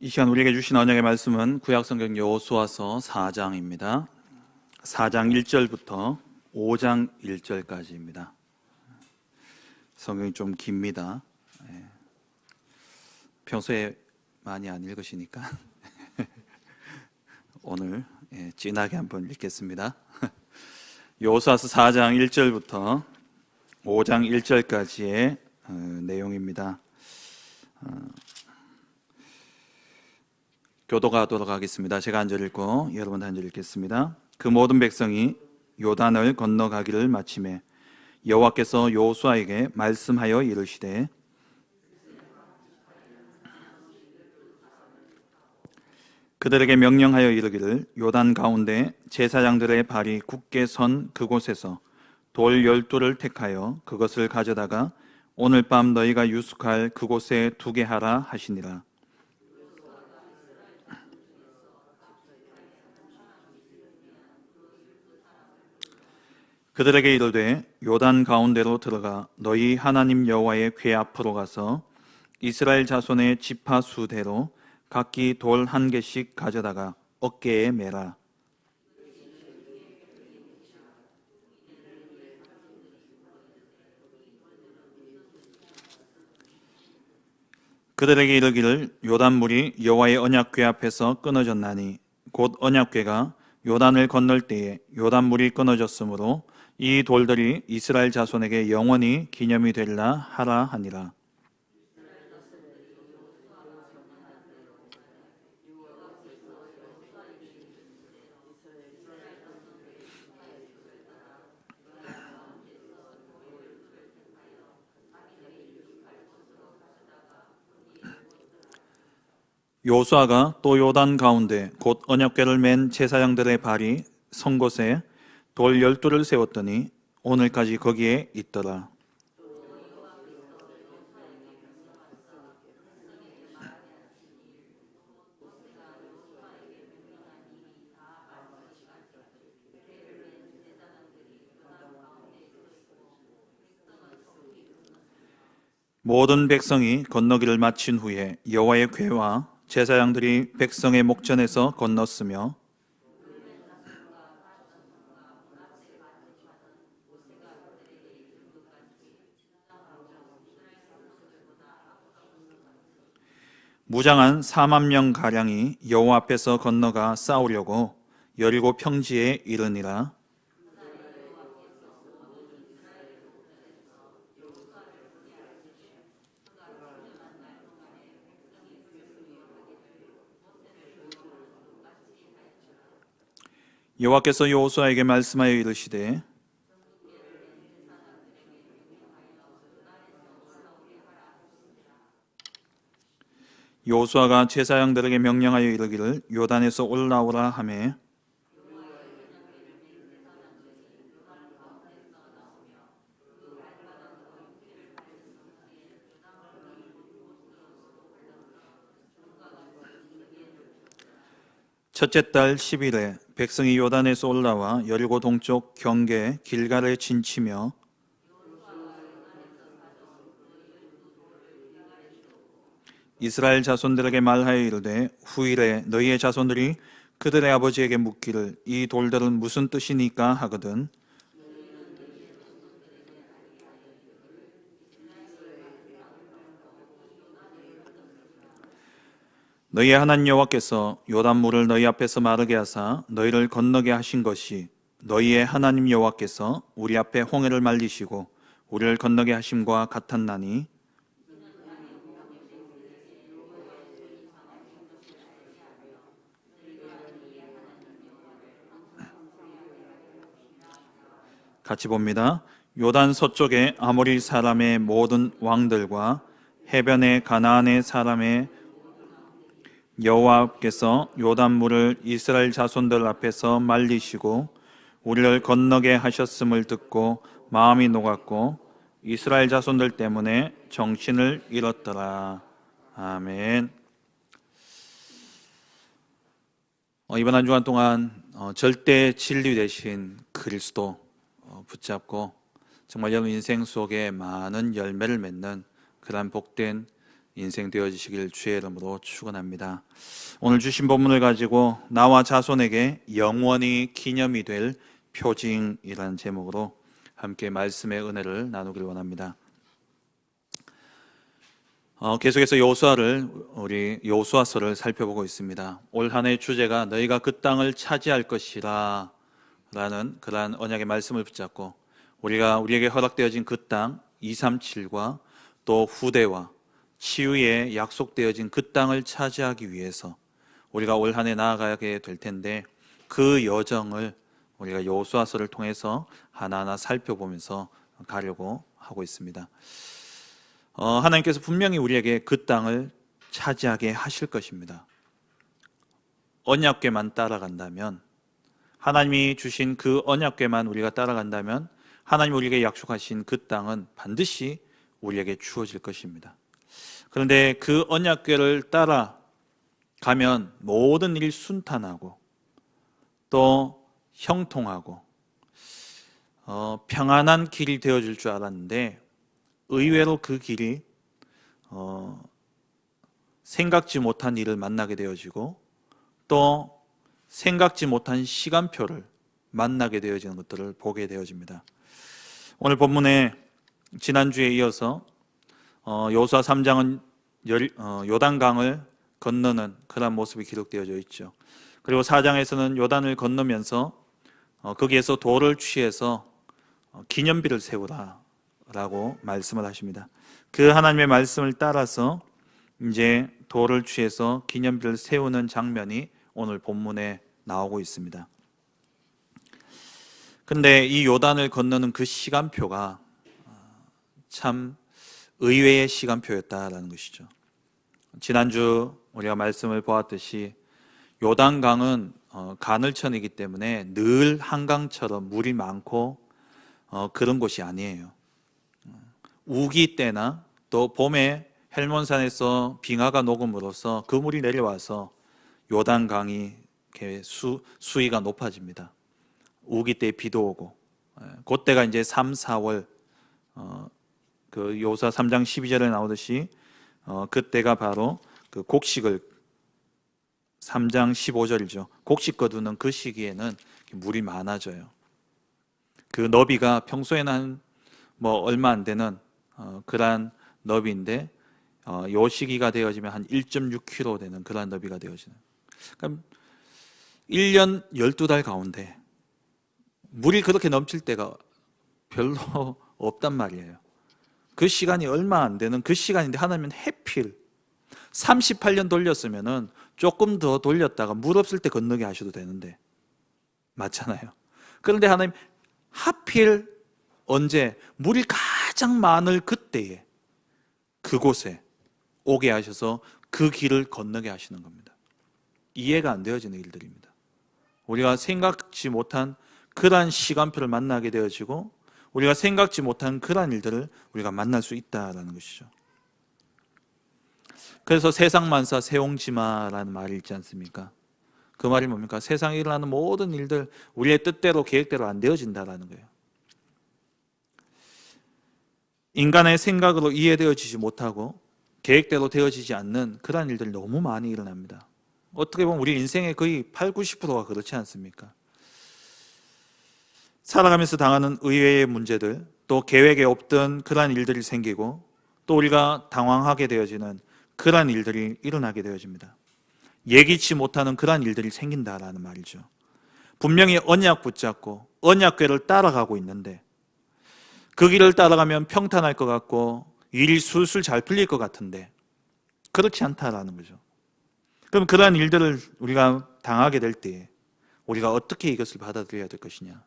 이 시간 우리에게 주신 언약의 말씀은 구약성경 여호수아서 4장입니다. 4장 1절부터 5장 1절까지입니다. 성경이 좀 깁니다. 평소에 많이 안 읽으시니까 오늘 진하게 한번 읽겠습니다. 여호수아서 4장 1절부터 5장 1절까지의 내용입니다. 교도가도록 하겠습니다. 제가 한 절 읽고 여러분 한 절 읽겠습니다. 그 모든 백성이 요단을 건너가기를 마치매 여호와께서 여호수아에게 말씀하여 이르시되 그들에게 명령하여 이르기를 요단 가운데 제사장들의 발이 굳게 선 그곳에서 돌 12를 택하여 그것을 가져다가 오늘 밤 너희가 유숙할 그곳에 두게 하라 하시니라. 그들에게 이르되 요단 가운데로 들어가 너희 하나님 여호와의 궤 앞으로 가서 이스라엘 자손의 지파 수대로 각기 돌 한 개씩 가져다가 어깨에 매라. 그들에게 이르기를 요단물이 여호와의 언약궤 앞에서 끊어졌나니 곧 언약궤가 요단을 건널 때에 요단물이 끊어졌으므로 이 돌들이 이스라엘 자손에게 영원히 기념이 되리라 하라 하니라. 여호수아가 또 요단 가운데 곧 언약궤를 맨 제사장들의 발이 선 곳에 돌 12를 세웠더니 오늘까지 거기에 있더라. 모든 백성이 건너기를 마친 후에 여호와의 궤와 제사장들이 백성의 목전에서 건넜으며 무장한 4만 명 가량이 여호와 앞에서 건너가 싸우려고 여리고 평지에 이르니라. 여호와께서 여호수아에게 말씀하여 이르시되 여호수아가 제사장들에게 명령하여 이르기를 요단에서 올라오라 하매 첫째 달 10일에 백성이 요단에서 올라와 여리고 동쪽 경계 길갈에 진치며 이스라엘 자손들에게 말하여 이르되 후일에 너희의 자손들이 그들의 아버지에게 묻기를 이 돌들은 무슨 뜻이니까 하거든 너희의 하나님 여호와께서 요단물을 너희 앞에서 마르게 하사 너희를 건너게 하신 것이 너희의 하나님 여호와께서 우리 앞에 홍해를 말리시고 우리를 건너게 하심과 같았나니 같이 봅니다. 요단 서쪽에 아모리 사람의 모든 왕들과 해변의 가나안의 사람의 여호와께서 요단물을 이스라엘 자손들 앞에서 말리시고 우리를 건너게 하셨음을 듣고 마음이 녹았고 이스라엘 자손들 때문에 정신을 잃었더라. 아멘. 이번 한 주간 동안 절대 진리 되신 그리스도 붙잡고 정말 여러분 인생 속에 많은 열매를 맺는 그러한 복된 인생 되어지시길 주의 이름으로 축원합니다. 오늘 주신 본문을 가지고 나와 자손에게 영원히 기념이 될 표징이라는 제목으로 함께 말씀의 은혜를 나누길 원합니다. 계속해서 우리 여호수아서를 살펴보고 있습니다. 올 한 해 주제가 너희가 그 땅을 차지할 것이라 라는 그러한 언약의 말씀을 붙잡고 우리에게 허락되어진 그 땅 237과 또 후대와 치유에 약속되어진 그 땅을 차지하기 위해서 우리가 올 한 해 나아가게 될 텐데 그 여정을 우리가 여호수아서를 통해서 하나하나 살펴보면서 가려고 하고 있습니다. 하나님께서 분명히 우리에게 그 땅을 차지하게 하실 것입니다. 언약궤만 따라간다면, 하나님이 주신 그 언약궤만 우리가 따라간다면 하나님 우리에게 약속하신 그 땅은 반드시 우리에게 주어질 것입니다. 그런데 그 언약궤를 따라가면 모든 일이 순탄하고 또 형통하고 평안한 길이 되어질 줄 알았는데 의외로 그 길이 생각지 못한 일을 만나게 되어지고 또 생각지 못한 시간표를 만나게 되어지는 것들을 보게 되어집니다. 오늘 본문에 지난주에 이어서 여호수아 3장은 요단강을 건너는 그런 모습이 기록되어져 있죠. 그리고 4장에서는 요단을 건너면서 거기에서 돌을 취해서 기념비를 세우라 라고 말씀을 하십니다. 그 하나님의 말씀을 따라서 이제 돌을 취해서 기념비를 세우는 장면이 오늘 본문에 나오고 있습니다. 근데 이 요단을 건너는 그 시간표가 참 의외의 시간표였다라는 것이죠. 지난주 우리가 말씀을 보았듯이 요단강은 가늘천이기 때문에 늘 한강처럼 물이 많고 그런 곳이 아니에요. 우기 때나 또 봄에 헬몬산에서 빙하가 녹음으로써 그 물이 내려와서 요단강이 수위가 높아집니다. 우기 때 비도 오고 그때가 이제 3, 4월 그 여호수아 3장 12절에 나오듯이 그때가 바로 그 곡식을 3장 15절이죠. 곡식 거두는 그 시기에는 물이 많아져요. 그 너비가 평소에는 얼마 안 되는 그러한 너비인데 요 시기가 되어지면 한 1.6km 되는 그러한 너비가 되어지는. 그럼 1년 12달 가운데 물이 그렇게 넘칠 때가 별로 없단 말이에요. 그 시간이 얼마 안 되는 그 시간인데 하나님은 해필 38년 돌렸으면은 조금 더 돌렸다가 물 없을 때 건너게 하셔도 되는데 맞잖아요. 그런데 하나님 하필 언제 물이 가장 많을 그때에 그곳에 오게 하셔서 그 길을 건너게 하시는 겁니다. 이해가 안 되어지는 일들입니다. 우리가 생각지 못한 그러한 시간표를 만나게 되어지고 우리가 생각지 못한 그러한 일들을 우리가 만날 수 있다는 것이죠. 그래서 세상만사 세옹지마라는 말이 있지 않습니까? 그 말이 뭡니까? 세상에 일어나는 모든 일들 우리의 뜻대로 계획대로 안 되어진다라는 거예요. 인간의 생각으로 이해되어지지 못하고 계획대로 되어지지 않는 그러한 일들이 너무 많이 일어납니다. 어떻게 보면 우리 인생의 거의 8, 90%가 그렇지 않습니까? 살아가면서 당하는 의외의 문제들, 또 계획에 없던 그러한 일들이 생기고 또 우리가 당황하게 되어지는 그러한 일들이 일어나게 되어집니다. 예기치 못하는 그러한 일들이 생긴다라는 말이죠. 분명히 언약 붙잡고 언약궤를 따라가고 있는데 그 길을 따라가면 평탄할 것 같고 일이 술술 잘 풀릴 것 같은데 그렇지 않다라는 거죠. 그럼 그러한 일들을 우리가 당하게 될 때 우리가 어떻게 이것을 받아들여야 될 것이냐?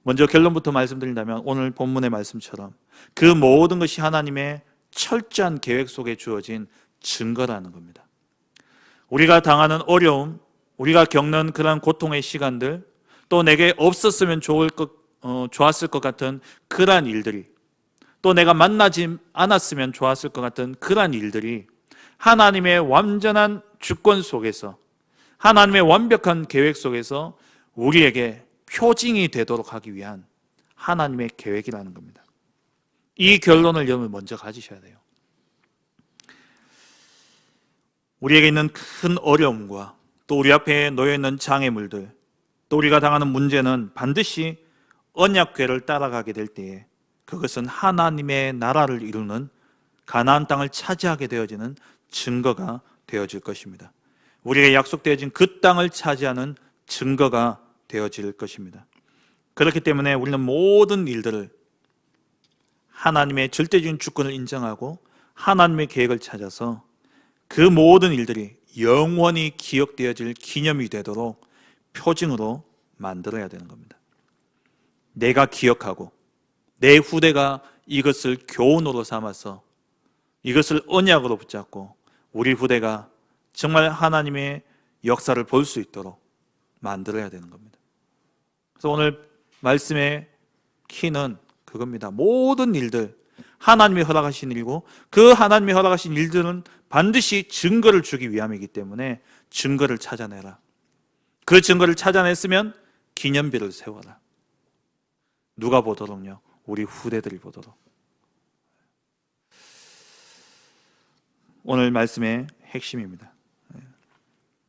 먼저 결론부터 말씀드린다면 오늘 본문의 말씀처럼 그 모든 것이 하나님의 철저한 계획 속에 주어진 증거라는 겁니다. 우리가 당하는 어려움, 우리가 겪는 그러한 고통의 시간들, 또 내게 없었으면 좋았을 것 같은 그러한 일들이, 또 내가 만나지 않았으면 좋았을 것 같은 그러한 일들이 하나님의 완전한 주권 속에서 하나님의 완벽한 계획 속에서 우리에게 표징이 되도록 하기 위한 하나님의 계획이라는 겁니다. 이 결론을 여러분 먼저 가지셔야 돼요. 우리에게 있는 큰 어려움과 또 우리 앞에 놓여있는 장애물들, 또 우리가 당하는 문제는 반드시 언약궤를 따라가게 될 때에 그것은 하나님의 나라를 이루는 가나안 땅을 차지하게 되어지는 증거가 되어질 것입니다. 우리에게 약속되어진 그 땅을 차지하는 증거가 되어질 것입니다. 그렇기 때문에 우리는 모든 일들을 하나님의 절대적인 주권을 인정하고 하나님의 계획을 찾아서 그 모든 일들이 영원히 기억되어질 기념이 되도록 표징으로 만들어야 되는 겁니다. 내가 기억하고 내 후대가 이것을 교훈으로 삼아서 이것을 언약으로 붙잡고 우리 후대가 정말 하나님의 역사를 볼 수 있도록 만들어야 되는 겁니다. 그래서 오늘 말씀의 키는 그겁니다. 모든 일들 하나님이 허락하신 일이고 그 하나님이 허락하신 일들은 반드시 증거를 주기 위함이기 때문에 증거를 찾아내라. 그 증거를 찾아냈으면 기념비를 세워라. 누가 보도록요? 우리 후대들이 보도록. 오늘 말씀의 핵심입니다.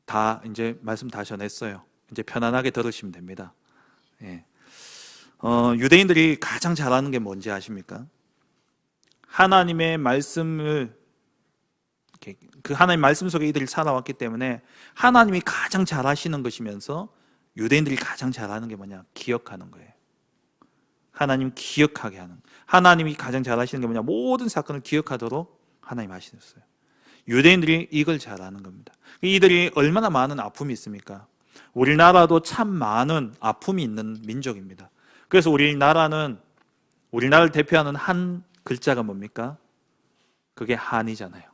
다 이제 말씀 다 전했어요. 이제 편안하게 들으시면 됩니다. 유대인들이 가장 잘하는 게 뭔지 아십니까? 하나님의 말씀을 그 하나님의 말씀 속에 이들이 살아왔기 때문에 하나님이 가장 잘하시는 것이면서 유대인들이 가장 잘하는 게 뭐냐? 기억하는 거예요. 하나님 기억하게 하는. 하나님이 가장 잘하시는 게 뭐냐? 모든 사건을 기억하도록 하나님 하시셨어요. 유대인들이 이걸 잘하는 겁니다. 이들이 얼마나 많은 아픔이 있습니까? 우리나라도 참 많은 아픔이 있는 민족입니다. 그래서 우리나라를 대표하는 한 글자가 뭡니까? 그게 한이잖아요.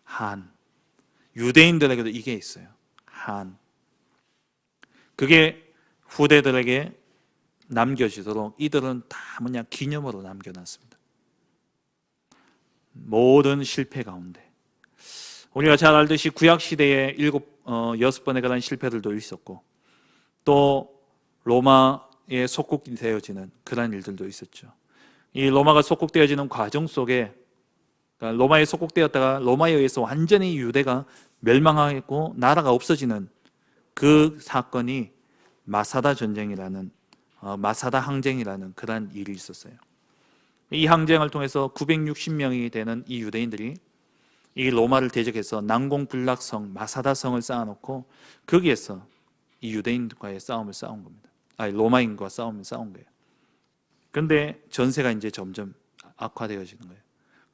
한. 유대인들에게도 이게 있어요. 한. 그게 후대들에게 남겨지도록 이들은 다 뭐냐? 기념으로 남겨놨습니다. 모든 실패 가운데. 우리가 잘 알듯이 구약시대에 6번에 관한 실패들도 있었고 또 로마에 속국이 되어지는 그런 일들도 있었죠. 이 로마가 속국되어지는 과정 속에 그러니까 로마에 속국되었다가 로마에 의해서 완전히 유대가 멸망하고 나라가 없어지는 그 사건이 마사다 전쟁이라는 마사다 항쟁이라는 그런 일이 있었어요. 이 항쟁을 통해서 960명이 되는 이 유대인들이 이 로마를 대적해서 난공불락성 마사다성을 쌓아놓고 거기에서 이 유대인과의 싸움을 싸운 겁니다. 로마인과 싸움을 싸운 거예요. 그런데 전세가 이제 점점 악화되어지는 거예요.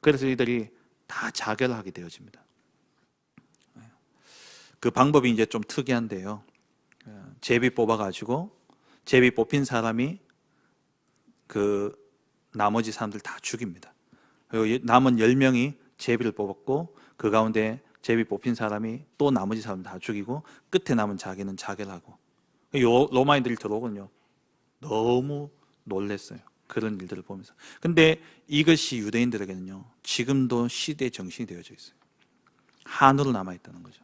그래서 이들이 다 자결하게 되어집니다. 그 방법이 이제 좀 특이한데요. 제비 뽑아가지고 제비 뽑힌 사람이 그 나머지 사람들 다 죽입니다. 그리고 남은 10명이 제비를 뽑았고 그 가운데 제비 뽑힌 사람이 또 나머지 사람 다 죽이고 끝에 남은 자기는 자결하고 로마인들이 들어오거든요. 너무 놀랐어요. 그런 일들을 보면서. 근데 이것이 유대인들에게는요 지금도 시대의 정신이 되어져 있어요. 한으로 남아있다는 거죠.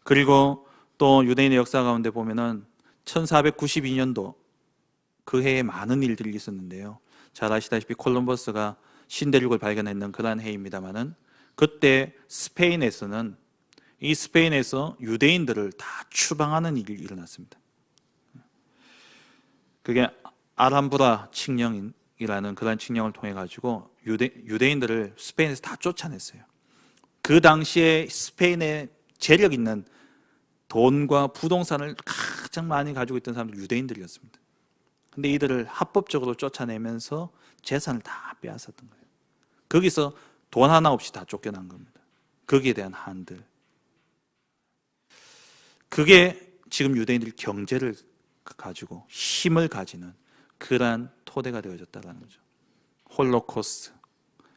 그리고 또 유대인의 역사 가운데 보면은 1492년도 그 해에 많은 일들이 있었는데요. 잘 아시다시피 콜럼버스가 신대륙을 발견했는 그러한 해입니다만은 그때 스페인에서 유대인들을 다 추방하는 일이 일어났습니다. 그게 아람브라 칙령이라는 그런 칙령을 통해 가지고 유대인들을 스페인에서 다 쫓아냈어요. 그 당시에 스페인에 재력 있는 돈과 부동산을 가장 많이 가지고 있던 사람들 유대인들이었습니다. 근데 이들을 합법적으로 쫓아내면서 재산을 다 빼앗았던 거예요. 거기서 돈 하나 없이 다 쫓겨난 겁니다. 거기에 대한 한들. 그게 지금 유대인들이 경제를 가지고 힘을 가지는 그러한 토대가 되어졌다는 거죠. 홀로코스트.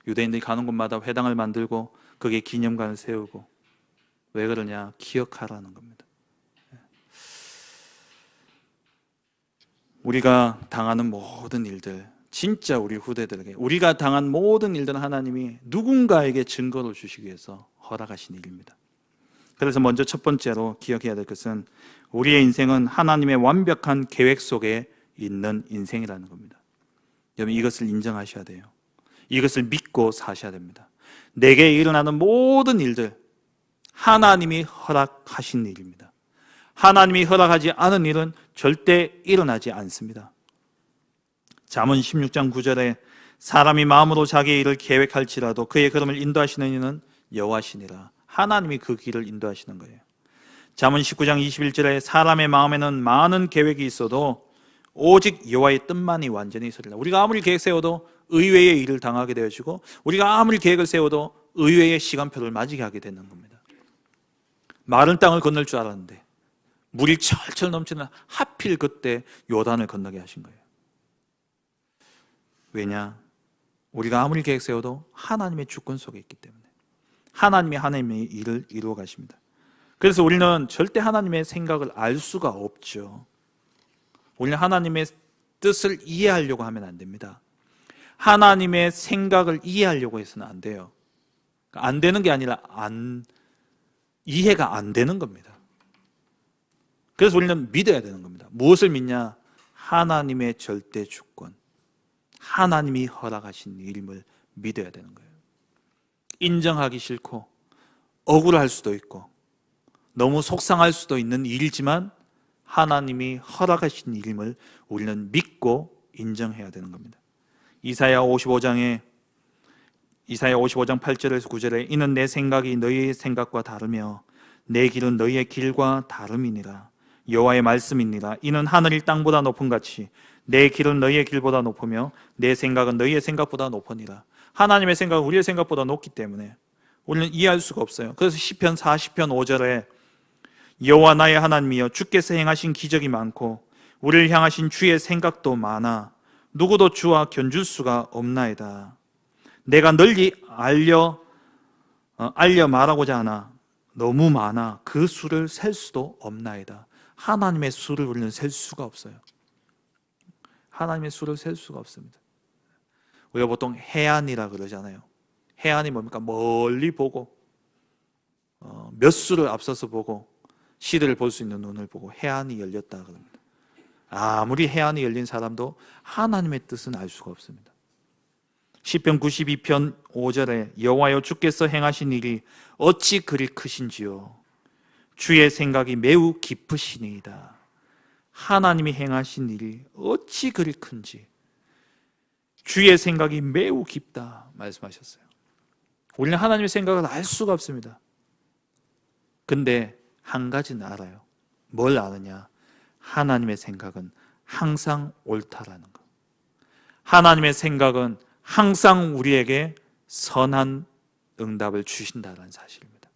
유대인들이 가는 곳마다 회당을 만들고 거기에 기념관을 세우고 왜 그러냐? 기억하라는 겁니다. 우리가 당하는 모든 일들, 진짜 우리 후대들에게 우리가 당한 모든 일들은 하나님이 누군가에게 증거를 주시기 위해서 허락하신 일입니다. 그래서 먼저 첫 번째로 기억해야 될 것은 우리의 인생은 하나님의 완벽한 계획 속에 있는 인생이라는 겁니다. 여러분, 이것을 인정하셔야 돼요. 이것을 믿고 사셔야 됩니다. 내게 일어나는 모든 일들 하나님이 허락하신 일입니다. 하나님이 허락하지 않은 일은 절대 일어나지 않습니다. 잠언 16장 9절에 사람이 마음으로 자기의 일을 계획할지라도 그의 걸음을 인도하시는 이는 여호와시니라. 하나님이 그 길을 인도하시는 거예요. 잠언 19장 21절에 사람의 마음에는 많은 계획이 있어도 오직 여호와의 뜻만이 완전히 있으리라. 우리가 아무리 계획 세워도 의외의 일을 당하게 되어지고 우리가 아무리 계획을 세워도 의외의 시간표를 맞이게 하게 되는 겁니다. 마른 땅을 건널 줄 알았는데 물이 철철 넘치는 하필 그때 요단을 건너게 하신 거예요. 왜냐? 우리가 아무리 계획 세워도 하나님의 주권 속에 있기 때문에 하나님의 일을 이루어 가십니다. 그래서 우리는 절대 하나님의 생각을 알 수가 없죠. 우리는 하나님의 뜻을 이해하려고 하면 안 됩니다. 하나님의 생각을 이해하려고 해서는 안 돼요. 안 되는 게 아니라 이해가 안 되는 겁니다. 그래서 우리는 믿어야 되는 겁니다. 무엇을 믿냐? 하나님의 절대 주권, 하나님이 허락하신 일임을 믿어야 되는 거예요. 인정하기 싫고 억울할 수도 있고 너무 속상할 수도 있는 일이지만 하나님이 허락하신 일임을 우리는 믿고 인정해야 되는 겁니다. 이사야 55장 8절에서 9절에 이는 내 생각이 너희의 생각과 다르며 내 길은 너희의 길과 다름이니라. 여호와의 말씀이니라. 이는 하늘이 땅보다 높은 같이 내 길은 너희의 길보다 높으며 내 생각은 너희의 생각보다 높으니라. 하나님의 생각은 우리의 생각보다 높기 때문에 우리는 이해할 수가 없어요. 그래서 시편 40편 5절에 여호와 나의 하나님이여 주께서 행하신 기적이 많고 우리를 향하신 주의 생각도 많아 누구도 주와 견줄 수가 없나이다. 내가 널리 알려 말하고자 하나 너무 많아 그 수를 셀 수도 없나이다. 하나님의 수를 우리는 셀 수가 없어요. 하나님의 수를 셀 수가 없습니다. 우리가 보통 해안이라 그러잖아요. 해안이 뭡니까? 멀리 보고 몇 수를 앞서서 보고 시대를 볼 수 있는 눈을 보고 해안이 열렸다 그럽니다. 아무리 해안이 열린 사람도 하나님의 뜻은 알 수가 없습니다. 시편 92편 5절에 여호와여 주께서 행하신 일이 어찌 그리 크신지요 주의 생각이 매우 깊으시니이다. 하나님이 행하신 일이 어찌 그리 큰지 주의 생각이 매우 깊다 말씀하셨어요. 우리는 하나님의 생각을 알 수가 없습니다. 근데 한 가지는 알아요. 뭘 아느냐? 하나님의 생각은 항상 옳다라는 것. 하나님의 생각은 항상 우리에게 선한 응답을 주신다는 사실입니다.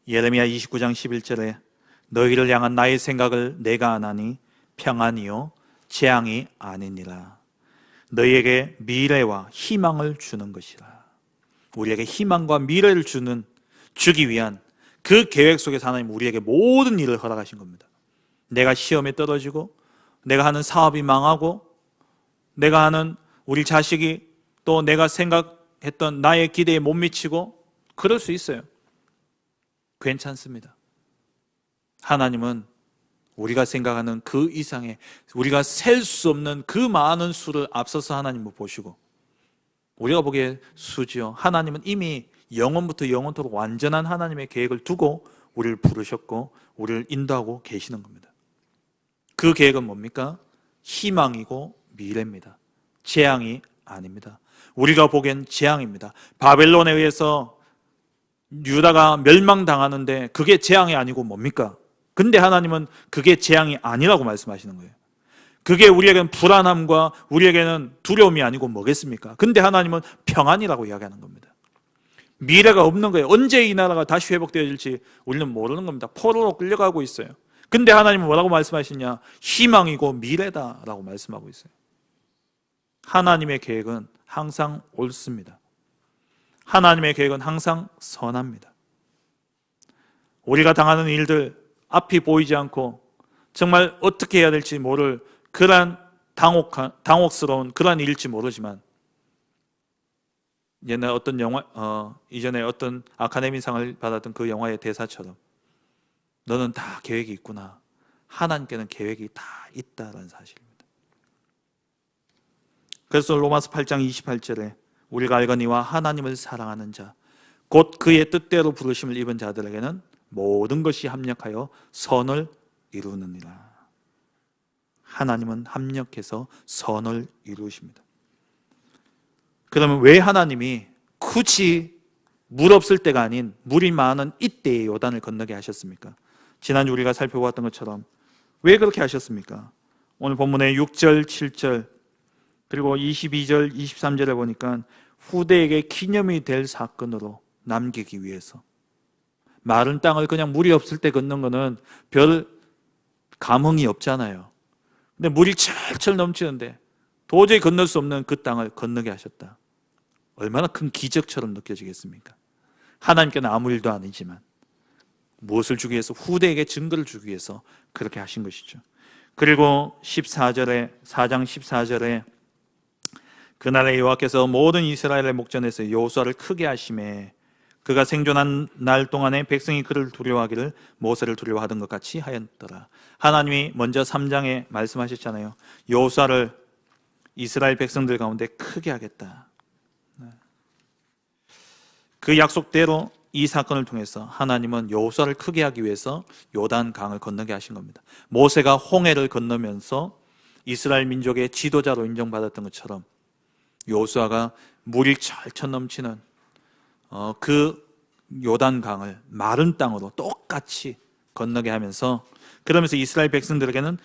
예레미야 29장 11절에 너희를 향한 나의 생각을 내가 아나니 평안이요 재앙이 아니니라. 너희에게 미래와 희망을 주는 것이라. 우리에게 희망과 미래를 주기 위한 그 계획 속에서 하나님 우리에게 모든 일을 허락하신 겁니다. 내가 시험에 떨어지고 내가 하는 사업이 망하고 내가 하는 우리 자식이 또 내가 생각했던 나의 기대에 못 미치고 그럴 수 있어요. 괜찮습니다. 하나님은 우리가 생각하는 그 이상의 우리가 셀 수 없는 그 많은 수를 앞서서 하나님을 보시고 우리가 보기에 수지요. 하나님은 이미 영원부터 영원토록 완전한 하나님의 계획을 두고 우리를 부르셨고 우리를 인도하고 계시는 겁니다. 그 계획은 뭡니까? 희망이고 미래입니다. 재앙이 아닙니다. 우리가 보기엔 재앙입니다. 바벨론에 의해서 유다가 멸망당하는데 그게 재앙이 아니고 뭡니까? 근데 하나님은 그게 재앙이 아니라고 말씀하시는 거예요. 그게 우리에게는 불안함과 우리에게는 두려움이 아니고 뭐겠습니까? 근데 하나님은 평안이라고 이야기하는 겁니다. 미래가 없는 거예요. 언제 이 나라가 다시 회복되어질지 우리는 모르는 겁니다. 포로로 끌려가고 있어요. 근데 하나님은 뭐라고 말씀하시냐? 희망이고 미래다라고 말씀하고 있어요. 하나님의 계획은 항상 옳습니다. 하나님의 계획은 항상 선합니다. 우리가 당하는 일들 앞이 보이지 않고 정말 어떻게 해야 될지 모를 그러한 당혹스러운 그러한 일일지 모르지만 옛날 어떤 영화, 이전에 어떤 아카데미상을 받았던 그 영화의 대사처럼 너는 다 계획이 있구나. 하나님께는 계획이 다 있다라는 사실입니다. 그래서 로마서 8장 28절에 우리가 알거니와 하나님을 사랑하는 자, 곧 그의 뜻대로 부르심을 입은 자들에게는 모든 것이 합력하여 선을 이루느니라. 하나님은 합력해서 선을 이루십니다. 그러면 왜 하나님이 굳이 물 없을 때가 아닌 물이 많은 이때에 요단을 건너게 하셨습니까? 지난주 우리가 살펴보았던 것처럼 왜 그렇게 하셨습니까? 오늘 본문의 6절, 7절 그리고 22절, 23절에 보니까 후대에게 기념이 될 사건으로 남기기 위해서. 마른 땅을 그냥 물이 없을 때 걷는 거는 별 감흥이 없잖아요. 근데 물이 철철 넘치는데 도저히 건널 수 없는 그 땅을 건너게 하셨다. 얼마나 큰 기적처럼 느껴지겠습니까? 하나님께는 아무 일도 아니지만 무엇을 주기 위해서, 후대에게 증거를 주기 위해서 그렇게 하신 것이죠. 그리고 14절에, 4장 14절에 그날에 여호와께서 모든 이스라엘의 목전에서 여호수아를 크게 하심에 그가 생존한 날 동안에 백성이 그를 두려워하기를 모세를 두려워하던 것 같이 하였더라. 하나님이 먼저 3장에 말씀하셨잖아요. 여호수아를 이스라엘 백성들 가운데 크게 하겠다. 그 약속대로 이 사건을 통해서 하나님은 여호수아를 크게 하기 위해서 요단 강을 건너게 하신 겁니다. 모세가 홍해를 건너면서 이스라엘 민족의 지도자로 인정받았던 것처럼 여호수아가 물이 철철 넘치는 그 요단 강을 마른 땅으로 똑같이 건너게 하면서, 그러면서 이스라엘 백성들에게는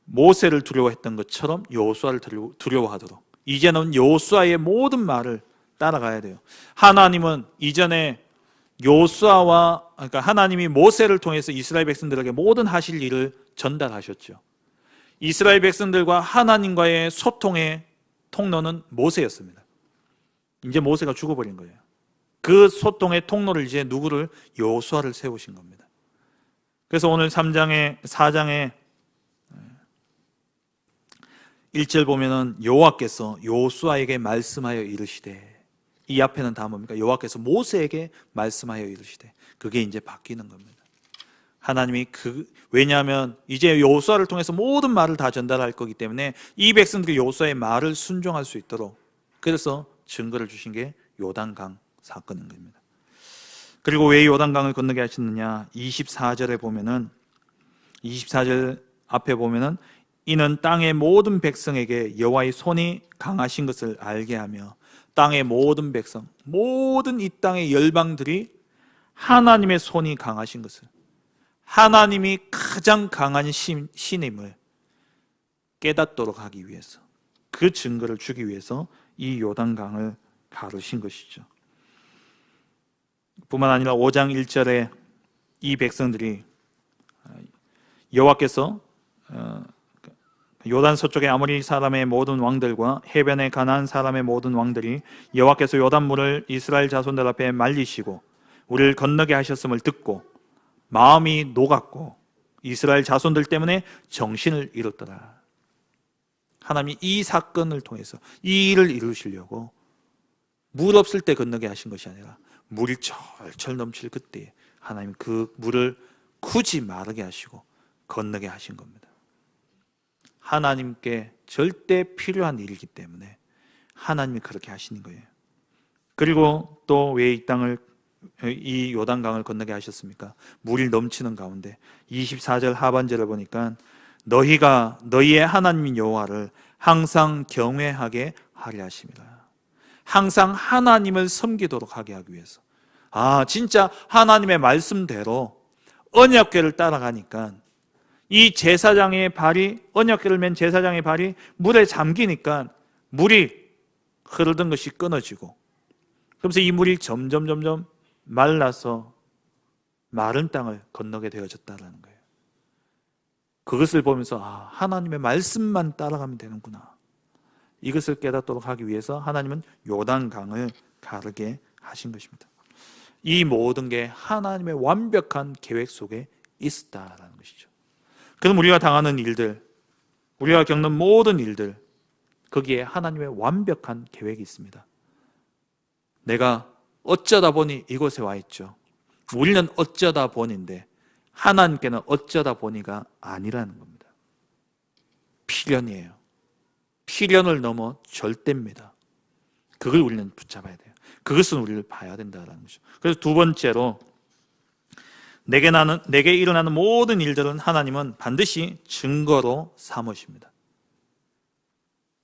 모세를 두려워했던 것처럼 여호수아를 두려워하도록, 이제는 여호수아의 모든 말을 따라가야 돼요. 하나님은 이전에 여호수아와, 그러니까 하나님이 모세를 통해서 이스라엘 백성들에게 모든 하실 일을 전달하셨죠. 이스라엘 백성들과 하나님과의 소통의 통로는 모세였습니다. 이제 모세가 죽어버린 거예요. 그 소통의 통로를 이제 누구를? 여호수아를 세우신 겁니다. 그래서 오늘 4장에 1절 보면은 여호와께서 여호수아에게 말씀하여 이르시되, 이 앞에는 다 뭡니까? 여호와께서 모세에게 말씀하여 이르시되, 그게 이제 바뀌는 겁니다. 하나님이 왜냐하면 이제 여호수아를 통해서 모든 말을 다 전달할 거기 때문에 이 백성들이 여호수아의 말을 순종할 수 있도록, 그래서 증거를 주신 게 요단강 사건인 겁니다. 그리고 왜 요단강을 건너게 하셨느냐? 24절에 보면은, 24절 앞에 보면은 이는 땅의 모든 백성에게 여호와의 손이 강하신 것을 알게 하며, 땅의 모든 백성, 모든 이 땅의 열방들이 하나님의 손이 강하신 것을, 하나님이 가장 강한 신임을 깨닫도록 하기 위해서, 그 증거를 주기 위해서 이 요단강을 가르신 것이죠. 뿐만 아니라 5장 1절에 이 백성들이 여호와께서 요단 서쪽의 아모리 사람의 모든 왕들과 해변의 가나안 사람의 모든 왕들이 여호와께서 요단물을 이스라엘 자손들 앞에 말리시고 우리를 건너게 하셨음을 듣고 마음이 녹았고 이스라엘 자손들 때문에 정신을 잃었더라. 하나님이 이 사건을 통해서 이 일을 이루시려고 물 없을 때 건너게 하신 것이 아니라 물이 철철 넘칠 그때에 하나님 그 물을 굳이 마르게 하시고 건너게 하신 겁니다. 하나님께 절대 필요한 일이기 때문에 하나님이 그렇게 하시는 거예요. 그리고 또 왜 이 요단강을 건너게 하셨습니까? 물이 넘치는 가운데 24절 하반절을 보니까 너희가 너희의 하나님 여호와를 항상 경외하게 하려 하심이라. 항상 하나님을 섬기도록 하게 하기 위해서. 진짜 하나님의 말씀대로 언약궤를 따라가니까 이 제사장의 발이, 언약궤를 맨 제사장의 발이 물에 잠기니까 물이 흐르던 것이 끊어지고, 그러면서 이 물이 점점 말라서 마른 땅을 건너게 되어졌다는 거예요. 그것을 보면서 하나님의 말씀만 따라가면 되는구나, 이것을 깨닫도록 하기 위해서 하나님은 요단강을 가르게 하신 것입니다. 이 모든 게 하나님의 완벽한 계획 속에 있었다라는 것이죠. 그럼 우리가 당하는 일들, 우리가 겪는 모든 일들, 거기에 하나님의 완벽한 계획이 있습니다. 내가 어쩌다 보니 이곳에 와 있죠. 우리는 어쩌다 보니인데 하나님께는 어쩌다 보니가 아니라는 겁니다. 필연이에요. 필연을 넘어 절대입니다. 그걸 우리는 붙잡아야 돼요. 그것은 우리를 봐야 된다는 거죠. 그래서 두 번째로 내게 일어나는 모든 일들은 하나님은 반드시 증거로 삼으십니다.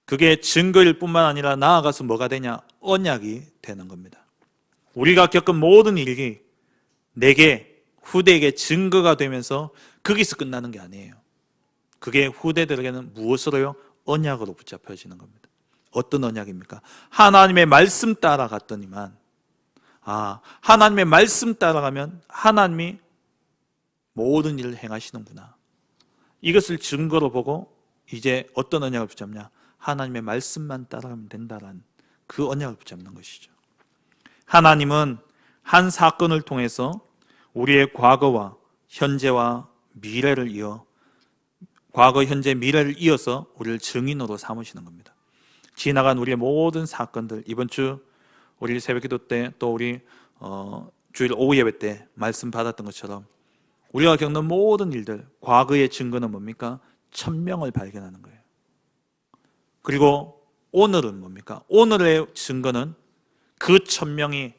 그게 증거일 뿐만 아니라 나아가서 뭐가 되냐? 언약이 되는 겁니다. 우리가 겪은 모든 일이 내게, 후대에게 증거가 되면서 거기서 끝나는 게 아니에요. 그게 후대들에게는 무엇으로요? 언약으로 붙잡혀지는 겁니다. 어떤 언약입니까? 하나님의 말씀 따라갔더니만, 하나님의 말씀 따라가면 하나님이 모든 일을 행하시는구나. 이것을 증거로 보고 이제 어떤 언약을 붙잡냐? 하나님의 말씀만 따라가면 된다라는 그 언약을 붙잡는 것이죠. 하나님은 한 사건을 통해서 우리의 과거와 현재와 미래를 과거, 현재, 미래를 이어서 우리를 증인으로 삼으시는 겁니다. 지나간 우리의 모든 사건들, 이번 주 우리 새벽기도 때 또 우리 주일 오후 예배 때 말씀 받았던 것처럼 우리가 겪는 모든 일들, 과거의 증거는 뭡니까? 천명을 발견하는 거예요. 그리고 오늘은 뭡니까? 오늘의 증거는 그 천명이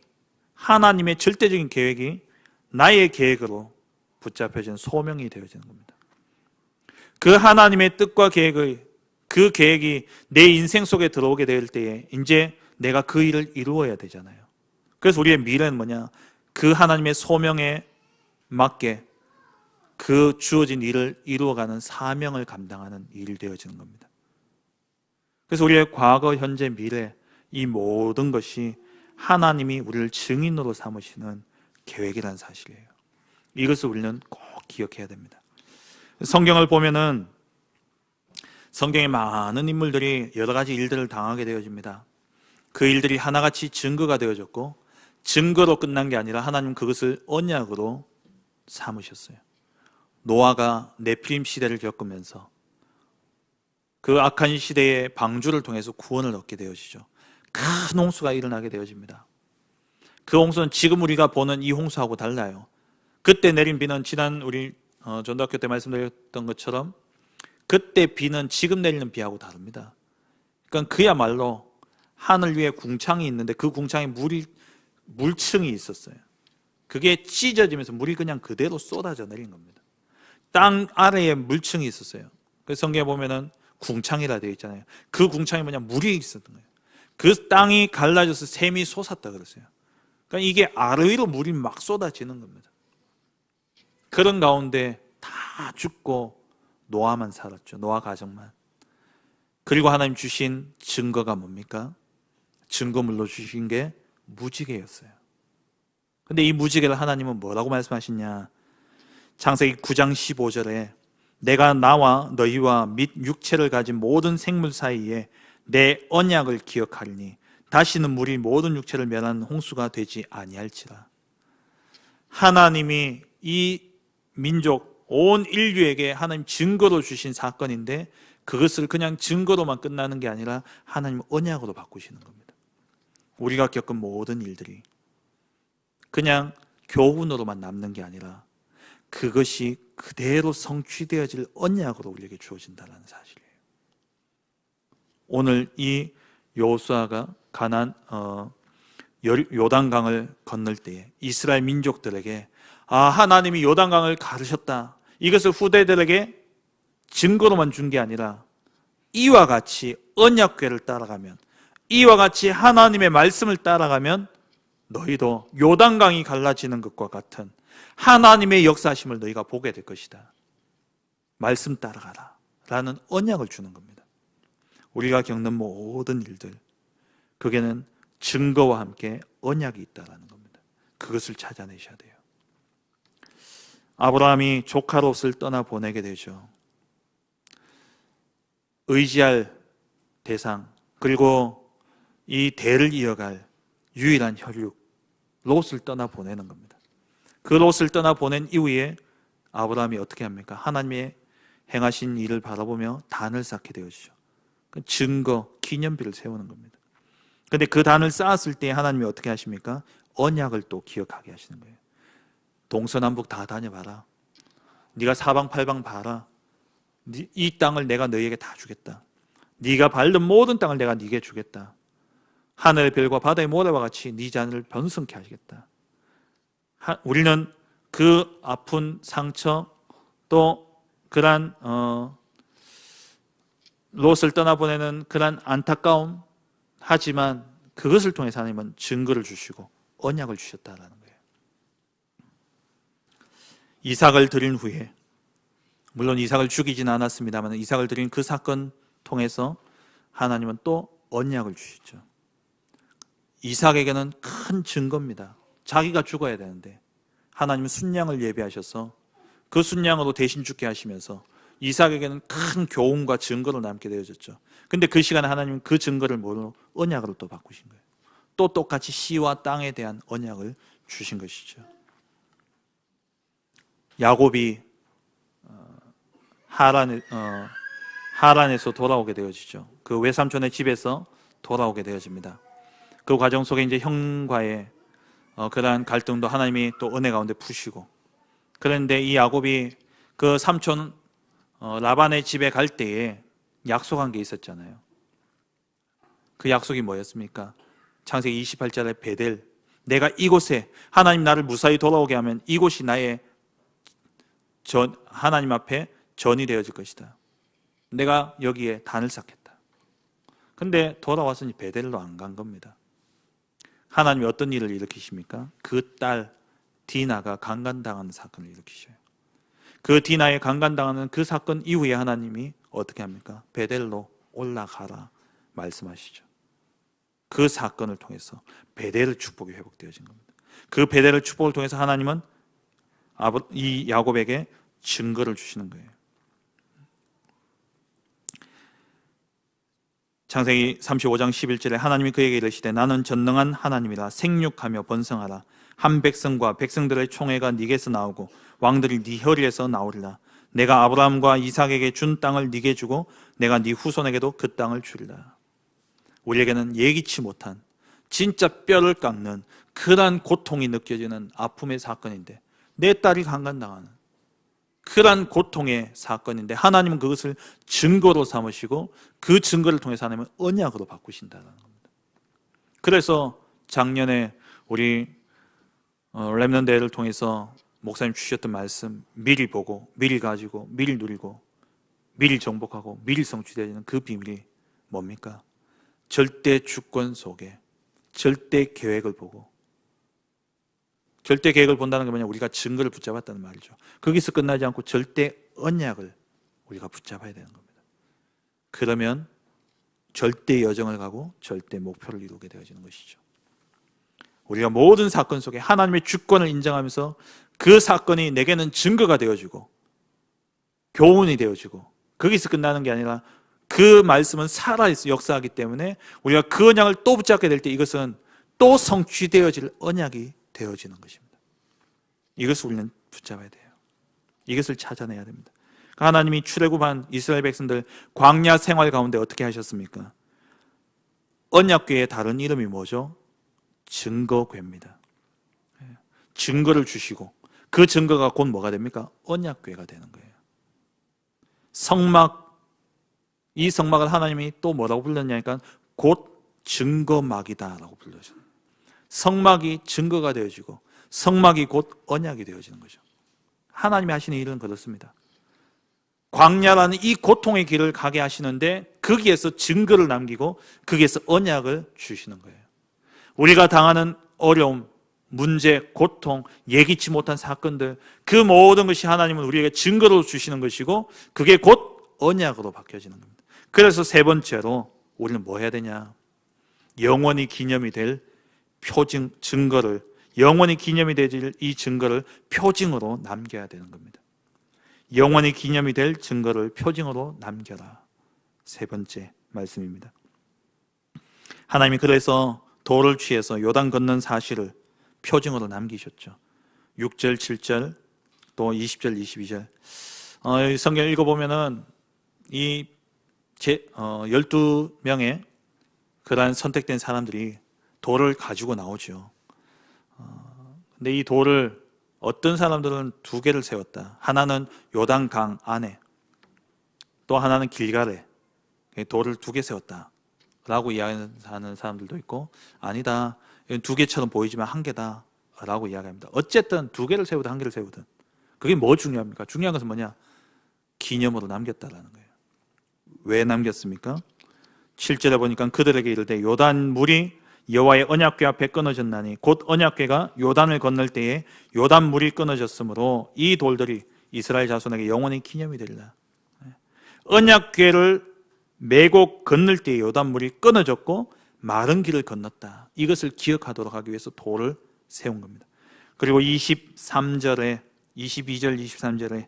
하나님의 절대적인 계획이 나의 계획으로 붙잡혀진 소명이 되어지는 겁니다. 그 하나님의 뜻과 그 계획이 내 인생 속에 들어오게 될 때에 이제 내가 그 일을 이루어야 되잖아요. 그래서 우리의 미래는 뭐냐? 그 하나님의 소명에 맞게 그 주어진 일을 이루어가는 사명을 감당하는 일이 되어지는 겁니다. 그래서 우리의 과거, 현재, 미래 이 모든 것이 하나님이 우리를 증인으로 삼으시는 계획이라는 사실이에요. 이것을 우리는 꼭 기억해야 됩니다. 성경을 보면은 성경에 많은 인물들이 여러 가지 일들을 당하게 되어집니다. 그 일들이 하나같이 증거가 되어졌고 증거로 끝난 게 아니라 하나님 그것을 언약으로 삼으셨어요. 노아가 네필림 시대를 겪으면서 그 악한 시대의 방주를 통해서 구원을 얻게 되어지죠. 큰 홍수가 일어나게 되어집니다. 그 홍수는 지금 우리가 보는 이 홍수하고 달라요. 그때 내린 비는 지난 우리 전도학교 때 말씀드렸던 것처럼 그때 비는 지금 내리는 비하고 다릅니다. 그러니까 그야말로 하늘 위에 궁창이 있는데 그 궁창에 물층이 있었어요. 그게 찢어지면서 물이 그냥 그대로 쏟아져 내린 겁니다. 땅 아래에 물층이 있었어요. 그 성경에 보면은 궁창이라 되어 있잖아요. 그 궁창이 뭐냐? 물이 있었던 거예요. 그 땅이 갈라져서 샘이 솟았다 그랬어요. 그러니까 이게 아래 위로 물이 막 쏟아지는 겁니다. 그런 가운데 다 죽고 노아만 살았죠. 노아 가정만. 그리고 하나님 주신 증거가 뭡니까? 증거물로 주신 게 무지개였어요. 근데 이 무지개를 하나님은 뭐라고 말씀하시냐? 창세기 9장 15절에 내가 나와 너희와 및 육체를 가진 모든 생물 사이에 내 언약을 기억하리니 다시는 물이 모든 육체를 멸하는 홍수가 되지 아니할지라. 하나님이 이 민족 온 인류에게 하나님 증거로 주신 사건인데 그것을 그냥 증거로만 끝나는 게 아니라 하나님 언약으로 바꾸시는 겁니다. 우리가 겪은 모든 일들이 그냥 교훈으로만 남는 게 아니라 그것이 그대로 성취되어질 언약으로 우리에게 주어진다는 사실이에요. 오늘 이 여호수아가 요단강을 건널 때에 이스라엘 민족들에게 하나님이 요단강을 가르셨다. 이것을 후대들에게 증거로만 준 게 아니라 이와 같이 언약궤를 따라가면, 이와 같이 하나님의 말씀을 따라가면 너희도 요단강이 갈라지는 것과 같은 하나님의 역사하심을 너희가 보게 될 것이다. 말씀 따라가라 라는 언약을 주는 겁니다. 우리가 겪는 모든 일들, 그게는 증거와 함께 언약이 있다는 겁니다. 그것을 찾아내셔야 돼요. 아브라함이 조카 롯을 떠나보내게 되죠. 의지할 대상, 그리고 이 대를 이어갈 유일한 혈육 롯을 떠나보내는 겁니다. 그 롯을 떠나보낸 이후에 아브라함이 어떻게 합니까? 하나님의 행하신 일을 바라보며 단을 쌓게 되어지죠. 증거, 기념비를 세우는 겁니다. 근데 그 단을 쌓았을 때 하나님이 어떻게 하십니까? 언약을 또 기억하게 하시는 거예요. 동서남북 다 다녀봐라. 네가 사방팔방 봐라. 이 땅을 내가 너희에게 다 주겠다. 네가 밟는 모든 땅을 내가 네게 주겠다. 하늘의 별과 바다의 모래와 같이 네 자녀를 번성케 하시겠다. 우리는 그 아픈 상처 또 그러한 롯을 떠나보내는 그러한 안타까움, 하지만 그것을 통해서 하나님은 증거를 주시고 언약을 주셨다라는 거예요. 이삭을 드린 후에, 물론 이삭을 죽이지는 않았습니다만 이삭을 드린 그 사건 통해서 하나님은 또 언약을 주시죠. 이삭에게는 큰 증거입니다. 자기가 죽어야 되는데 하나님은 순양을 예비하셔서 그 순양으로 대신 죽게 하시면서 이삭에게는 큰 교훈과 증거를 남게 되어졌죠. 근데 그 시간에 하나님은 그 증거를 뭐로? 언약으로 또 바꾸신 거예요. 또 똑같이 씨와 땅에 대한 언약을 주신 것이죠. 야곱이 하란에서 돌아오게 되어지죠. 그 외삼촌의 집에서 돌아오게 되어집니다. 그 과정 속에 이제 형과의 그러한 갈등도 하나님이 또 은혜 가운데 푸시고, 그런데 이 야곱이 그 삼촌 라반의 집에 갈 때에 약속한 게 있었잖아요. 그 약속이 뭐였습니까? 창세기 28절에 베델, 내가 이곳에 하나님 나를 무사히 돌아오게 하면 이곳이 나의 하나님 앞에 전이 되어질 것이다. 내가 여기에 단을 쌓겠다. 근데 돌아왔으니 베델로 안 간 겁니다. 하나님이 어떤 일을 일으키십니까? 그 딸 디나가 강간당하는 사건을 일으키셔요. 그 디나의 강간당하는 그 사건 이후에 하나님이 어떻게 합니까? 베델로 올라가라 말씀하시죠. 그 사건을 통해서 베델의 축복이 회복되어진 겁니다. 그 베델의 축복을 통해서 하나님은 이 야곱에게 증거를 주시는 거예요. 창세기 35장 11절에 하나님이 그에게 이르시되 나는 전능한 하나님이라 생육하며 번성하라. 한 백성과 백성들의 총회가 네게서 나오고 왕들이 네 혈에서 나오리라. 내가 아브라함과 이삭에게 준 땅을 네게 주고 내가 네 후손에게도 그 땅을 주리라. 우리에게는 예기치 못한 진짜 뼈를 깎는 그러한 고통이 느껴지는 아픔의 사건인데, 내 딸이 강간당하는 그러한 고통의 사건인데 하나님은 그것을 증거로 삼으시고 그 증거를 통해서 하나님은 언약으로 바꾸신다는 겁니다. 그래서 작년에 우리 렘넌트를 통해서 목사님 주셨던 말씀, 미리 보고 미리 가지고 미리 누리고 미리 정복하고 미리 성취되는 그 비밀이 뭡니까? 절대 주권 속에 절대 계획을 보고, 절대 계획을 본다는 게 뭐냐? 우리가 증거를 붙잡았다는 말이죠. 거기서 끝나지 않고 절대 언약을 우리가 붙잡아야 되는 겁니다. 그러면 절대 여정을 가고 절대 목표를 이루게 되어지는 것이죠. 우리가 모든 사건 속에 하나님의 주권을 인정하면서 그 사건이 내게는 증거가 되어지고 교훈이 되어지고, 거기서 끝나는 게 아니라 그 말씀은 살아있어 역사하기 때문에 우리가 그 언약을 또 붙잡게 될 때 이것은 또 성취되어질 언약이 되어지는 것입니다. 이것을 우리는 붙잡아야 돼요. 이것을 찾아내야 됩니다. 하나님이 출애굽한 이스라엘 백성들 광야 생활 가운데 어떻게 하셨습니까? 언약궤의 다른 이름이 뭐죠? 증거궤입니다. 증거를 주시고 그 증거가 곧 뭐가 됩니까? 언약궤가 되는 거예요. 성막, 이 성막을 하나님이 또 뭐라고 불렀냐니까 곧 증거막이다라고 불렀어요. 성막이 증거가 되어지고 성막이 곧 언약이 되어지는 거죠. 하나님이 하시는 일은 그렇습니다. 광야라는 이 고통의 길을 가게 하시는데 거기에서 증거를 남기고 거기에서 언약을 주시는 거예요. 우리가 당하는 어려움, 문제, 고통, 예기치 못한 사건들, 그 모든 것이 하나님은 우리에게 증거로 주시는 것이고 그게 곧 언약으로 바뀌어지는 겁니다. 그래서 세 번째로 우리는 뭐 해야 되냐? 영원히 기념이 될 표징, 증거를, 영원히 기념이 될 이 증거를 표징으로 남겨야 되는 겁니다. 영원히 기념이 될 증거를 표징으로 남겨라. 세 번째 말씀입니다. 하나님이 그래서 돌을 취해서 요단 건넌 사실을 표징으로 남기셨죠. 6절, 7절, 또 20절, 22절. 성경 읽어보면은 이 12명의 그러한 선택된 사람들이 돌을 가지고 나오죠. 근데 이 돌을 어떤 사람들은 두 개를 세웠다. 하나는 요단강 안에, 또 하나는 길갈에 돌을 두 개 세웠다 라고 이야기하는 사람들도 있고, 아니다, 이건 두 개처럼 보이지만 한 개다 라고 이야기합니다. 어쨌든 두 개를 세우든 한 개를 세우든 그게 뭐 중요합니까? 중요한 것은 뭐냐? 기념으로 남겼다라는 거예요. 왜 남겼습니까? 7절에 보니까 그들에게 이르되 요단 물이 여호와의 언약궤 앞에 끊어졌나니 곧 언약궤가 요단을 건널 때에 요단 물이 끊어졌으므로 이 돌들이 이스라엘 자손에게 영원히 기념이 되리라. 언약궤를 메고 건널 때에 요단 물이 끊어졌고 마른 길을 건넜다. 이것을 기억하도록 하기 위해서 돌을 세운 겁니다. 그리고 22절, 23절에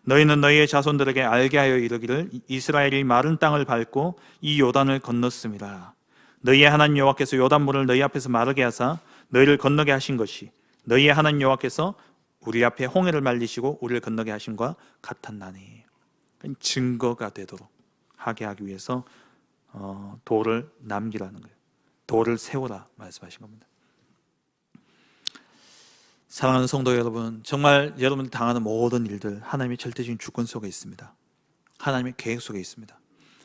너희는 너희의 자손들에게 알게 하여 이르기를 이스라엘이 마른 땅을 밟고 이 요단을 건넜음이라. 너희의 하나님 여호와께서 요단물을 너희 앞에서 마르게 하사 너희를 건너게 하신 것이 너희의 하나님 여호와께서 우리 앞에 홍해를 말리시고 우리를 건너게 하신과 같았나니. 증거가 되도록 하게 하기 위해서 돌을 남기라는 거예요. 돌을 세우라 말씀하신 겁니다. 사랑하는 성도 여러분, 정말 여러분이 당하는 모든 일들 하나님의 절대적인 주권 속에 있습니다. 하나님의 계획 속에 있습니다.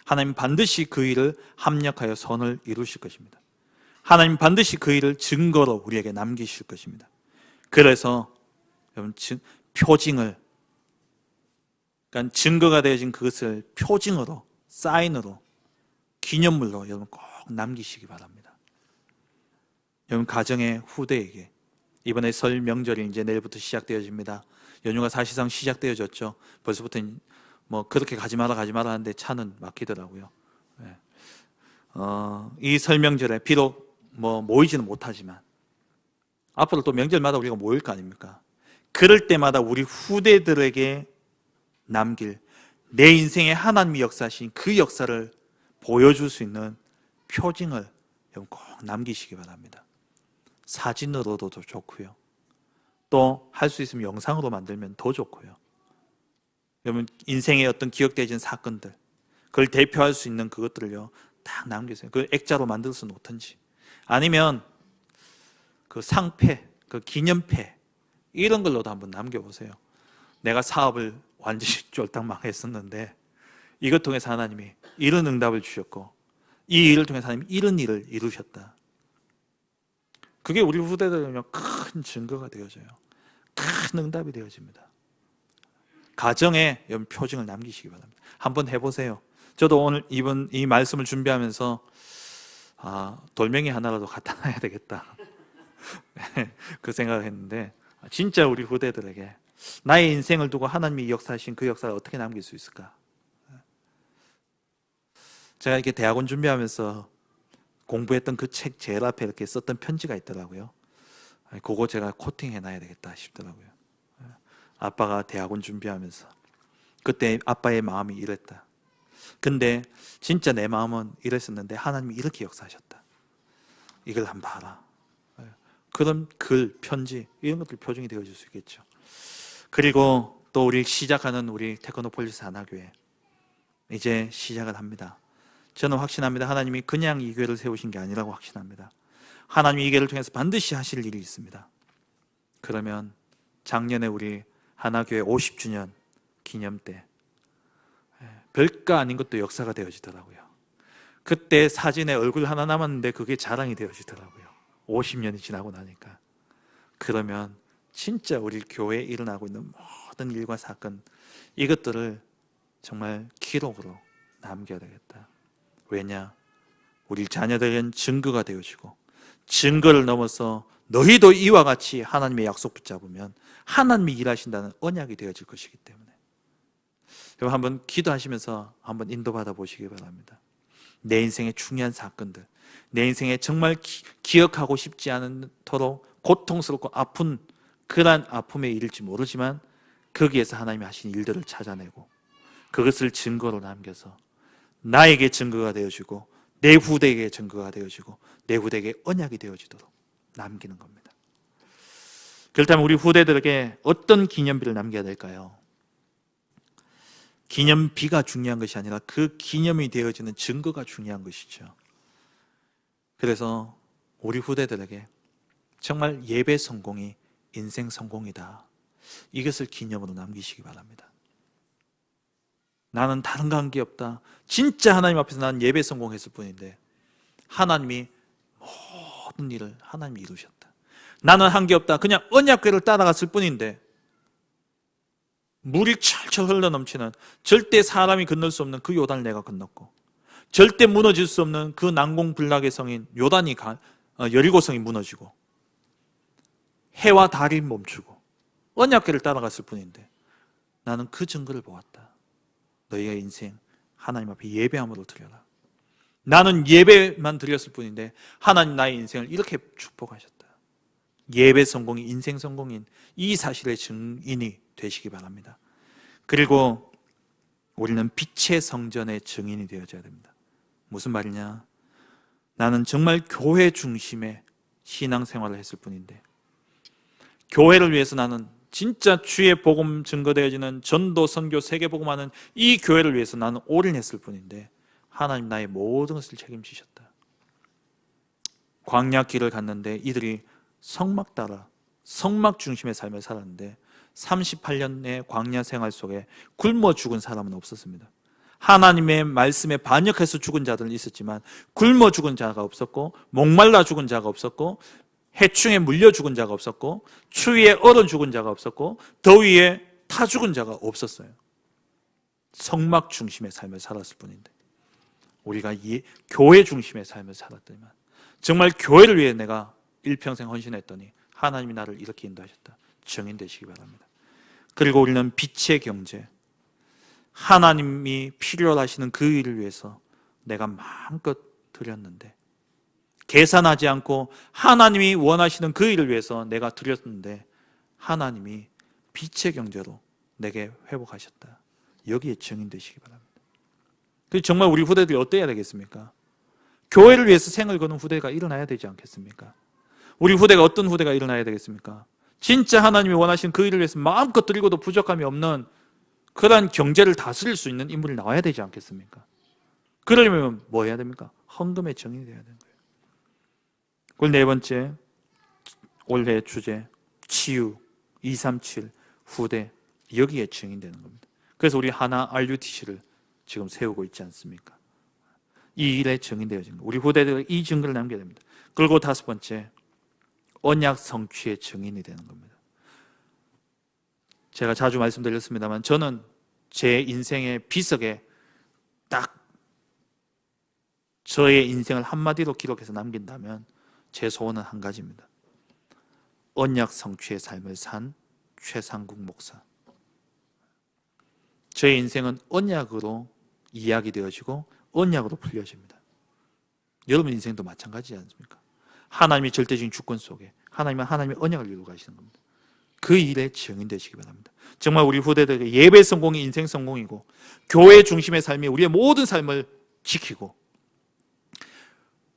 하나님 반드시 그 일을 합력하여 선을 이루실 것입니다. 하나님 반드시 그 일을 증거로 우리에게 남기실 것입니다. 그래서 여러분 표징을, 그러니까 증거가 되어진 그것을 표징으로, 사인으로, 기념물로 여러분 꼭 남기시기 바랍니다. 여러분 가정의 후대에게, 이번에 설 명절이 이제 내일부터 시작되어집니다. 연휴가 사실상 시작되어졌죠. 벌써부터 뭐 그렇게 가지 마라 하는데 차는 막히더라고요. 이 설 명절에 비록 뭐 모이지는 못하지만 앞으로 또 명절마다 우리가 모일 거 아닙니까? 그럴 때마다 우리 후대들에게 남길 내 인생에 하나님이 역사하신 그 역사를 보여줄 수 있는 표징을 꼭 남기시기 바랍니다. 사진으로도 좋고요. 또 할 수 있으면 영상으로 만들면 더 좋고요. 여러분 인생의 어떤 기억되어진 사건들, 그걸 대표할 수 있는 그것들을요 딱 남기세요. 그걸 액자로 만들어서 놓든지, 아니면 그 상패, 그 기념패 이런 걸로도 한번 남겨보세요. 내가 사업을 완전히 쫄딱 망했었는데 이것 통해서 하나님이 이런 응답을 주셨고 이 일을 통해서 하나님이 이런 일을 이루셨다. 그게 우리 후대들에게 큰 증거가 되어져요. 큰 응답이 되어집니다. 가정에 표징을 남기시기 바랍니다. 한번 해보세요. 저도 오늘 이 말씀을 준비하면서 돌멩이 하나라도 갖다 놔야 되겠다 그 생각을 했는데, 진짜 우리 후대들에게 나의 인생을 두고 하나님이 역사하신 그 역사를 어떻게 남길 수 있을까? 제가 이렇게 대학원 준비하면서 공부했던 그 책 제일 앞에 이렇게 썼던 편지가 있더라고요. 그거 제가 코팅해놔야 되겠다 싶더라고요. 아빠가 대학원 준비하면서 그때 아빠의 마음이 이랬다. 근데 진짜 내 마음은 이랬었는데 하나님이 이렇게 역사하셨다. 이걸 한번 봐라. 그런 글, 편지 이런 것들 표정이 되어질 수 있겠죠. 그리고 또 우리 시작하는 우리 테크노폴리스 하나교회 이제 시작을 합니다. 저는 확신합니다. 하나님이 그냥 이 교회를 세우신 게 아니라고 확신합니다. 하나님이 이 교회를 통해서 반드시 하실 일이 있습니다. 그러면 작년에 우리 하나교회 50주년 기념 때 별거 아닌 것도 역사가 되어지더라고요. 그때 사진에 얼굴 하나 남았는데 그게 자랑이 되어지더라고요. 50년이 지나고 나니까. 그러면 진짜 우리 교회에 일어나고 있는 모든 일과 사건 이것들을 정말 기록으로 남겨야 되겠다. 왜냐? 우리 자녀들은 증거가 되어지고 증거를 넘어서 너희도 이와 같이 하나님의 약속 붙잡으면 하나님이 일하신다는 언약이 되어질 것이기 때문에 여러분 한번 기도하시면서 한번 인도받아 보시기 바랍니다. 내 인생의 중요한 사건들, 내 인생에 정말 기억하고 싶지 않도록 고통스럽고 아픈 그러한 아픔의 일일지 모르지만 거기에서 하나님이 하신 일들을 찾아내고 그것을 증거로 남겨서 나에게 증거가 되어지고 내 후대에게 증거가 되어지고 내 후대에게 언약이 되어지도록 남기는 겁니다. 그렇다면 우리 후대들에게 어떤 기념비를 남겨야 될까요? 기념비가 중요한 것이 아니라 그 기념이 되어지는 증거가 중요한 것이죠. 그래서 우리 후대들에게 정말 예배 성공이 인생 성공이다, 이것을 기념으로 남기시기 바랍니다. 나는 다른 관계 없다, 진짜 하나님 앞에서 나는 예배 성공했을 뿐인데 하나님이 모든 일을 하나님이 이루셨다. 나는 한 게 없다, 그냥 언약궤를 따라갔을 뿐인데 물이 철철 흘러넘치는, 절대 사람이 건널 수 없는 그 요단을 내가 건넜고, 절대 무너질 수 없는 그 난공불락의 성인 여리고성이 무너지고, 해와 달이 멈추고 언약궤를 따라갔을 뿐인데 나는 그 증거를 보았다. 너희의 인생 하나님 앞에 예배함으로 드려라. 나는 예배만 드렸을 뿐인데 하나님 나의 인생을 이렇게 축복하셨다. 예배 성공이 인생 성공인 이 사실의 증인이 되시기 바랍니다. 그리고 우리는 빛의 성전의 증인이 되어져야 됩니다. 무슨 말이냐? 나는 정말 교회 중심의 신앙생활을 했을 뿐인데, 교회를 위해서 나는 진짜 주의 복음 증거되어지는 전도, 선교, 세계복음하는 이 교회를 위해서 나는 올인했을 뿐인데 하나님 나의 모든 것을 책임지셨다. 광야길을 갔는데 이들이 성막 따라 성막 중심의 삶을 살았는데 38년의 광야 생활 속에 굶어 죽은 사람은 없었습니다. 하나님의 말씀에 반역해서 죽은 자들은 있었지만 굶어 죽은 자가 없었고, 목말라 죽은 자가 없었고, 해충에 물려 죽은 자가 없었고, 추위에 얼어 죽은 자가 없었고, 더위에 타 죽은 자가 없었어요. 성막 중심의 삶을 살았을 뿐인데 우리가 이 교회 중심의 삶을 살았더니만 정말 교회를 위해 내가 일평생 헌신했더니 하나님이 나를 이렇게 인도하셨다. 증인되시기 바랍니다. 그리고 우리는 빛의 경제, 하나님이 필요로 하시는 그 일을 위해서 내가 마음껏 드렸는데, 계산하지 않고 하나님이 원하시는 그 일을 위해서 내가 드렸는데 하나님이 빛의 경제로 내게 회복하셨다. 여기에 증인되시기 바랍니다. 정말 우리 후대들이 어때야 되겠습니까? 교회를 위해서 생을 거는 후대가 일어나야 되지 않겠습니까? 우리 후대가 어떤 후대가 일어나야 되겠습니까? 진짜 하나님이 원하시는 그 일을 위해서 마음껏 드리고도 부족함이 없는 그러한 경제를 다스릴 수 있는 인물이 나와야 되지 않겠습니까? 그러려면 뭐 해야 됩니까? 헌금의 증인이 되어야 되는 거예요. 그리고 네 번째, 올해의 주제 치유 237 후대, 여기에 증인되는 겁니다. 그래서 우리 하나 RUTC를 지금 세우고 있지 않습니까? 이 일에 증인되어진 거, 우리 후대들이 이 증거를 남겨야 됩니다. 그리고 다섯 번째, 언약 성취의 증인이 되는 겁니다. 제가 자주 말씀드렸습니다만 저는 제 인생의 비석에 딱 저의 인생을 한마디로 기록해서 남긴다면 제 소원은 한 가지입니다. 언약 성취의 삶을 산 최상국 목사. 저의 인생은 언약으로 이야기되어지고 언약으로 풀려집니다. 여러분 인생도 마찬가지지 않습니까? 하나님의 절대적인 주권 속에 하나님의 언약을 이루고 가시는 겁니다. 그 일에 증인되시기 바랍니다. 정말 우리 후대들에게 예배 성공이 인생 성공이고, 교회 중심의 삶이 우리의 모든 삶을 지키고,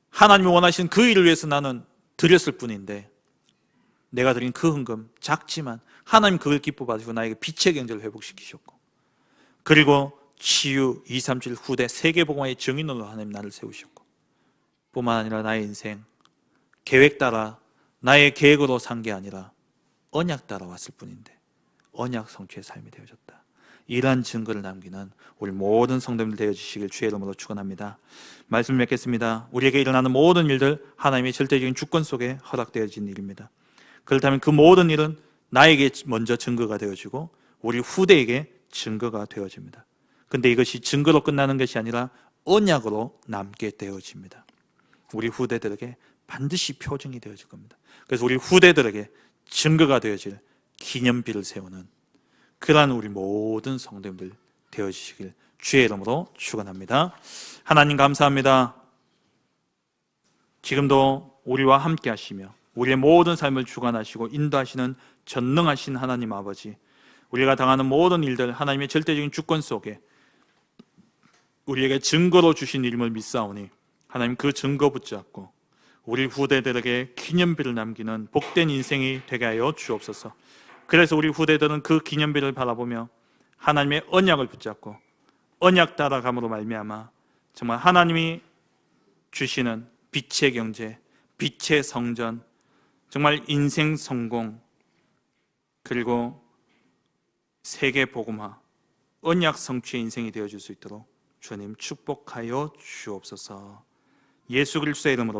하나님이 원하시는 그 일을 위해서 나는 드렸을 뿐인데 내가 드린 그 헌금 작지만 하나님 그걸 기뻐 받으시고 나에게 빛의 경제를 회복시키셨고, 그리고 치유 237 후대 세계복음화의 증인으로 하나님 나를 세우셨고, 뿐만 아니라 나의 인생 계획 따라 나의 계획으로 산 게 아니라 언약 따라 왔을 뿐인데 언약 성취의 삶이 되어졌다. 이러한 증거를 남기는 우리 모든 성도님들 되어주시길 주의 이름으로 축원합니다. 말씀 맺겠습니다. 우리에게 일어나는 모든 일들 하나님의 절대적인 주권 속에 허락되어진 일입니다. 그렇다면 그 모든 일은 나에게 먼저 증거가 되어지고 우리 후대에게 증거가 되어집니다. 근데 이것이 증거로 끝나는 것이 아니라 언약으로 남게 되어집니다. 우리 후대들에게 반드시 표징이 되어질 겁니다. 그래서 우리 후대들에게 증거가 되어질 기념비를 세우는 그러한 우리 모든 성도님들 되어주시길 주의 이름으로 축원합니다. 하나님 감사합니다. 지금도 우리와 함께 하시며 우리의 모든 삶을 주관하시고 인도하시는 전능하신 하나님 아버지, 우리가 당하는 모든 일들 하나님의 절대적인 주권 속에 우리에게 증거로 주신 이름을 믿사오니 하나님 그 증거 붙잡고 우리 후대들에게 기념비를 남기는 복된 인생이 되게 하여 주옵소서. 그래서 우리 후대들은 그 기념비를 바라보며 하나님의 언약을 붙잡고 언약 따라감으로 말미암아 정말 하나님이 주시는 빛의 경제, 빛의 성전, 정말 인생 성공, 그리고 세계 복음화, 언약 성취의 인생이 되어줄 수 있도록 주님 축복하여 주옵소서. 예수 그리스도의 이름으로